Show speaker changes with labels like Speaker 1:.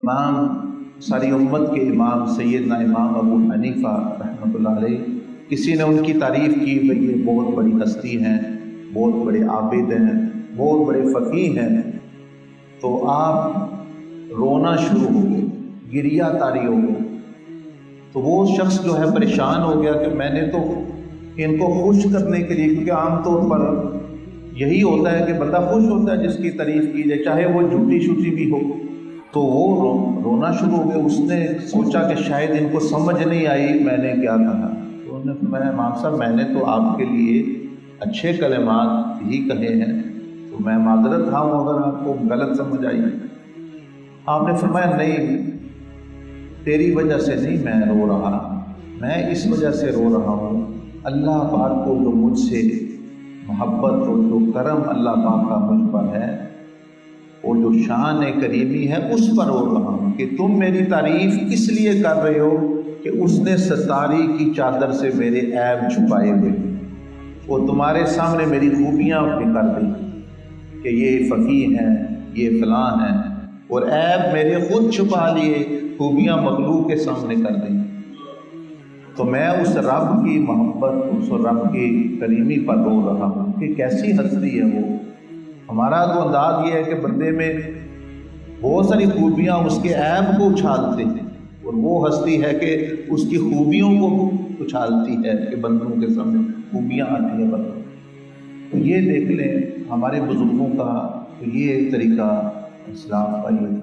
Speaker 1: امام ساری امت کے امام سیدنا امام ابو حنیفہ رحمۃ اللہ علیہ، کسی نے ان کی تعریف کی بھئی یہ بہت بڑی ہستی ہیں، بہت بڑے عابد ہیں، بہت بڑے فقیہ ہیں، تو آپ رونا شروع ہو گئے، گریہ طاری ہو گئے۔ تو وہ شخص جو ہے پریشان ہو گیا کہ میں نے تو ان کو خوش کرنے کے لیے، کیونکہ عام طور پر یہی ہوتا ہے کہ بندہ خوش ہوتا ہے جس کی تعریف کی جائے، چاہے وہ جھوٹی شوٹی بھی ہو، تو وہ رونا شروع ہو گیا۔ اس نے سوچا کہ شاید ان کو سمجھ نہیں آئی میں نے کیا کہا، تو انہوں نے فرمایا امام صاحب میں نے تو آپ کے لیے اچھے کلمات ہی کہے ہیں، تو میں معذرت خواہ ہوں اگر آپ کو غلط سمجھ آئی۔ آپ نے فرمایا نہیں، تیری وجہ سے نہیں میں رو رہا، میں اس وجہ سے رو رہا ہوں اللہ پاک کو جو مجھ سے محبت اور جو کرم اللہ پاک کا مجھ پر ہے، وہ جو شان کریمی ہے اس پر رو رہا ہوں کہ تم میری تعریف اس لیے کر رہے ہو کہ اس نے ستاری کی چادر سے میرے عیب چھپائے ہوئے، وہ تمہارے سامنے میری خوبیاں بھی کر دی کہ یہ فقیہ ہیں، یہ فلاں ہیں، اور عیب میرے خود چھپا لیے، خوبیاں مخلوق کے سامنے کر دیں۔ تو میں اس رب کی محبت، اس رب کی کریمی پر رو رہا ہوں کہ کیسی ہستی ہے وہ۔ ہمارا تو انداز یہ ہے کہ بندے میں بہت ساری خوبیاں اس کے عیب کو اچھالتے ہیں، اور وہ ہستی ہے کہ اس کی خوبیوں کو اچھالتی ہے کہ بندوں کے سامنے خوبیاں آتی ہیں بندوں۔ تو یہ دیکھ لیں ہمارے بزرگوں کا، تو یہ ایک طریقہ اسلام کا یہ